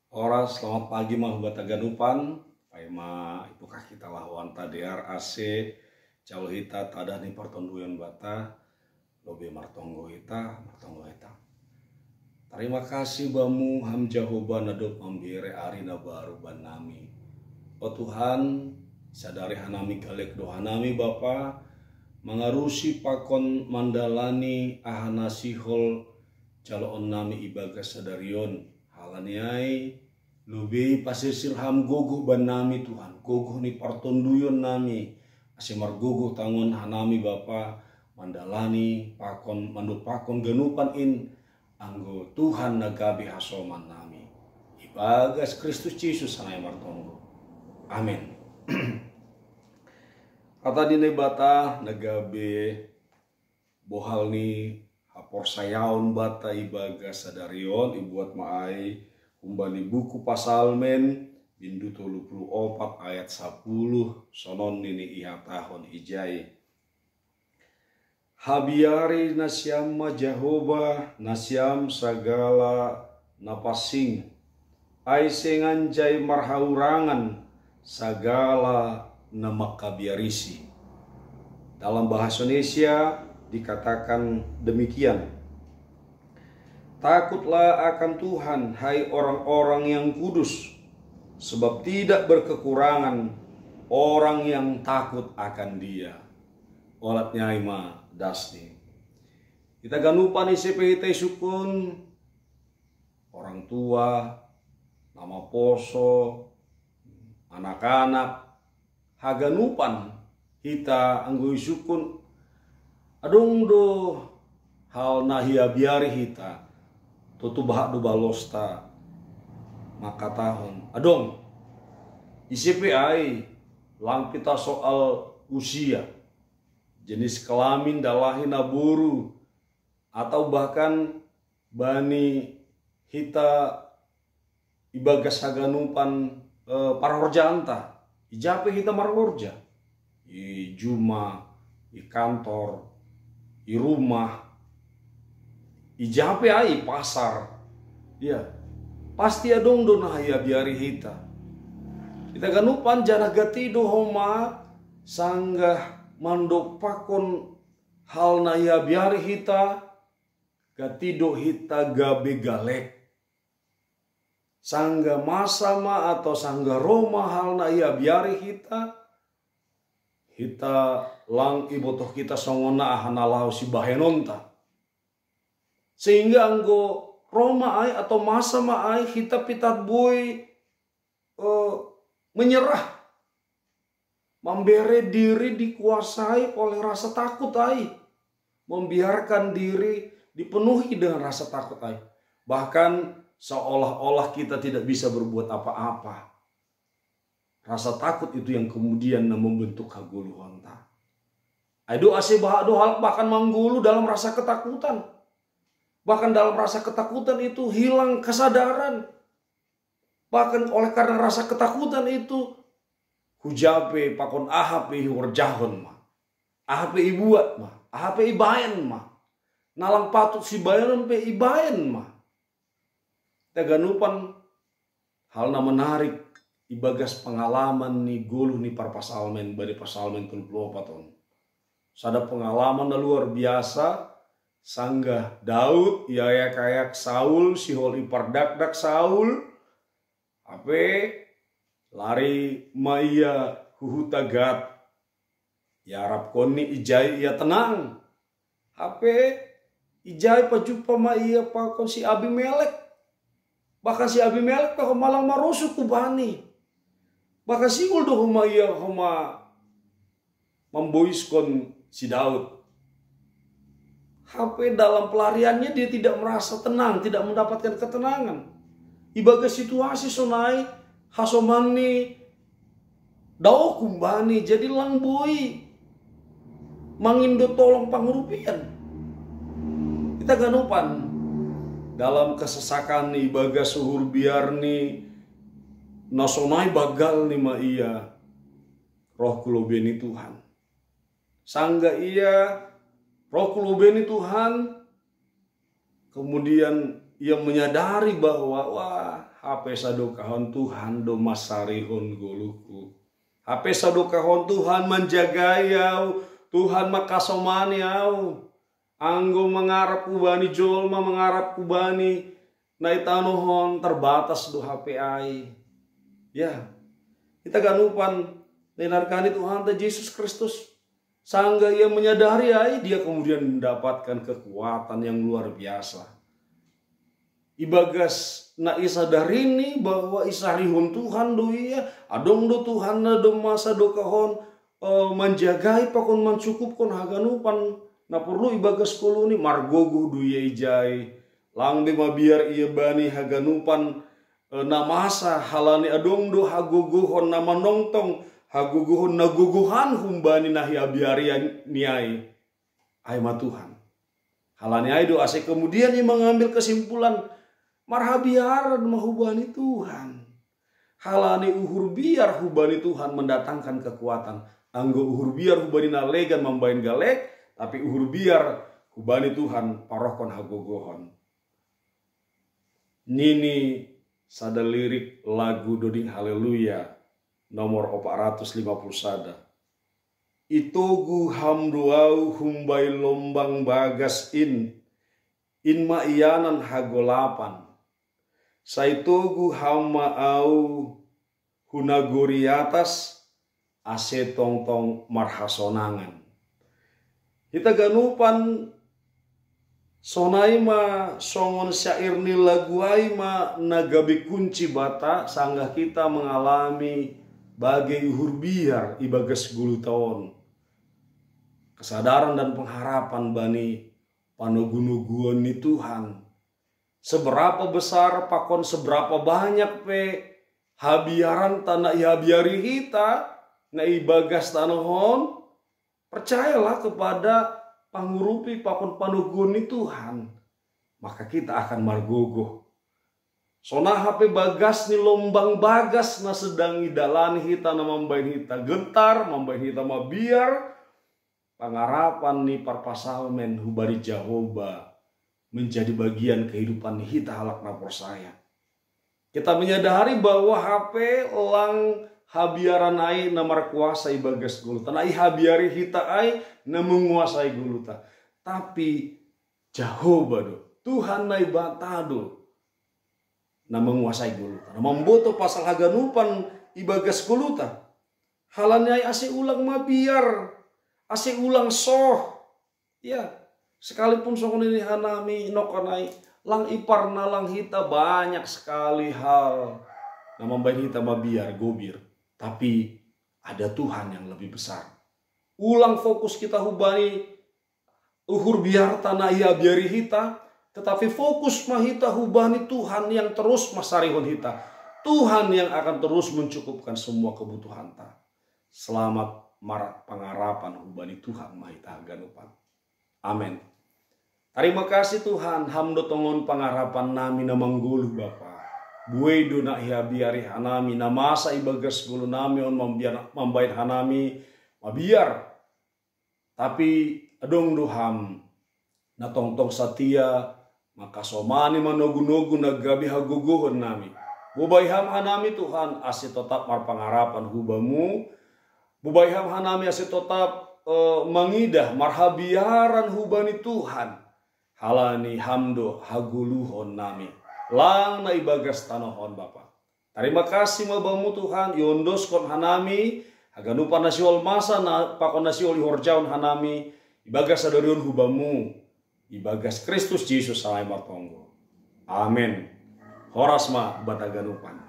Ora, selamat pagi mah bata ganupan. Paima ipukah kita lawan tadear AC jauh hita tadah ni pertonduyan bata lobe martonggo hita. Terima kasih bamu ham Jehovah nadop ambire arina baru banami. Oh Tuhan, sadari hanami galek dohanami Bapa, mengarusi pakon mandalani ahana sihol caloon nami ibaga sadarion halaniai lubi pasisir ham gogo banami Tuhan gogo ni partonduyon nami asimar gogo tangon hanami Bapa mandalani pakon mandut pakon genupan in anggo Tuhan nagabi hasoman nami ibagas Kristus Yesus sanai martonggo amin. Kata dine bata nagabe bohal ni hapor sayaon bata ibaga sadarion ibuat maai kumbali buku pasalmen bindu 34 ayat 10 sonon nini iha tahun ijai. Habiari nasyam Jehovah nasyam sagala napasing ai senganjai marhaurangan sagala nama kabiarisi. Dalam bahasa Indonesia dikatakan demikian. Takutlah akan Tuhan, hai orang-orang yang kudus, sebab tidak berkekurangan orang yang takut akan Dia. Olatnya ima dasni. Kita ganupan ICPT sukun orang tua, nama poso, anak-anak, haganupan kita anggui sukun adong do hal nahia biari hita tutu bahak do balosta maka tahun adong ICPI lang kita soal usia jenis kelamin dalahi naburu atau bahkan bani hita ibagas haganupan parhorjanta ijape hita marhorja i juma i kantor i rumah ijape ai pasar ya pasti adong do nahaya biari hita kita ganupan jana gatido homa sanggah mandok pakon hal nahaya biari hita gatido hita gabe galek sangga masama atau sangga Roma hal na ia biari hita lang ibotoh kita songona ahana lau si bahenonta sehingga anggo Roma ai atau masama ai hita pitat boy menyerah memberi diri dikuasai oleh rasa takut ai membiarkan diri dipenuhi dengan rasa takut ai bahkan seolah-olah kita tidak bisa berbuat apa-apa. Rasa takut itu yang kemudian membentuk kaguluhan ta. Ado ase bahkan manggulu dalam rasa ketakutan. Bahkan dalam rasa ketakutan itu hilang kesadaran. Bahkan oleh karena rasa ketakutan itu hujape pakon ahape warjahon ma. Ahape ibuat ma. Ahape ibayan ma. Nalang patut si bayaran pe ibayan ma. Taganupan hal na menarik ibagas pengalaman ni gulu ni parpasalmen bari pasalmen 34 tahun. Sada pengalaman na luar biasa sanggah Daud yaya kayak Saul sihol ipardak Saul ape lari maya huhutagat ya Arab koni ijai ia tenang ape ijai pajupa maya pakon si Abimelek. Bahkan si Abimelek tak malang marusuk kubani. Bahkan si uldo homa ia homa memboiskon si Daud. HP dalam pelariannya dia tidak merasa tenang, tidak mendapatkan ketenangan. Ibaga situasi sonai hasomani dao kumbani jadi langboi mangindo tolong pangurupian. Kita ganupan dalam kesesakan ni ibaga suhur biar ni nasonai bagal ni ma iya roh kulobeni Tuhan sangga iya roh kulobeni Tuhan kemudian ia menyadari bahwa wah HP sadokahon Tuhan do masarihon goluku. HP sadokahon Tuhan menjagai yau, Tuhan makasomani yau. Anggo mengarap kubani jolma mengarap kubani naitanohon terbatas do HP ai. Ya, kita ganupan nenarkani Tuhan ta Yesus Kristus. Sangga ia menyadari ai, dia kemudian mendapatkan kekuatan yang luar biasa. Ibagas na isadarini bahwa isarihun Tuhan do iya adong do Tuhan na do masa do kahon menjagai pakon mencukupkan haganupan na perlu ibagas koloni margogo do iya ijai lang de mabiar iya bani haganupan na masa halani adong do hagogohon na manongtong hagogohon na gogohan humbani nahi abiarian niai ay matuhan halani ay do ase kemudian ia mengambil kesimpulan marhabiar mahubani Tuhan. Halani uhur biar hubani Tuhan mendatangkan kekuatan. Anggo uhur biar hubani nalegan membain galek. Tapi uhur biar hubani Tuhan parohkon hagogohon. Nini sada lirik lagu Doding Haleluya nomor 450 sada. Itogu hamduau humbai lombang bagas in maiyanan hagolapan. Saitogu hama au hunaguri atas ase tongtong marhasonangan. Kita ganupan sonai ma songon syair ni laguai ma nagabi kunci bata sanggah kita mengalami bagai uhur biar ibagas gulu tahun. Kesadaran dan pengharapan bani panogunuguan ni Tuhan. Seberapa besar pakon seberapa banyak pe habiaran tanah habiari kita na ibagas tanahon percayalah kepada pangurupi pakon panuguni Tuhan maka kita akan margogo sona HP bagas ni lombang bagas na sedang idalani hita na mambain hita gentar mambain hita mabiar pangarapan ni parpasalmen hubari Jehovah menjadi bagian kehidupan hita halak napor saya. Kita menyadari bahwa HP lang habiaran ai namar kuasa ibagas guluta. Ai habiari hita ai na menguasai guluta. Tapi Jehovah do, Tuhan nai batado na menguasai guluta. Na memboto pasal haganupan ibagas guluta. Halannya ase ulang mabiar, ase ulang soh. Ya, sekalipun sokon ini hanami nokonai lang ipar na lang hita banyak sekali hal na membain hita mabiar gobir tapi ada Tuhan yang lebih besar. Ulang fokus kita hubani uhur biar tanah ia biari hita tetapi fokus mahita hubani Tuhan yang terus masarihon hita. Tuhan yang akan terus mencukupkan semua kebutuhan ta. Selamat marak pangarapan hubani Tuhan mahita ganupan. Amin. Terima kasih Tuhan, hamdo tongon pangarapan nami na mangguluh Bapa. Buedo na hiabiari hanami na masa ibagas gulu nami on mambain hanami mabiar. Tapi adong duham na tongtong satia makasomani manogu-nogu nagabi haguguhon nami. Bubayham hanami Tuhan asih tetap marpangarapan hubamu. Bubayham hanami asih tetap mangidah marhabiaran hubani Tuhan. Halani hamdo haguluhon nami. Lang na ibagas tanohon Bapa. Terima kasih mabamu Tuhan. Yondos kon hanami. Haganupan nasiol masa na pakon nasiol ihorjaun hanami. Ibagas adorion hubamu. Ibagas Kristus Yesus salai martonggo. Amin. Horasma bataganupan.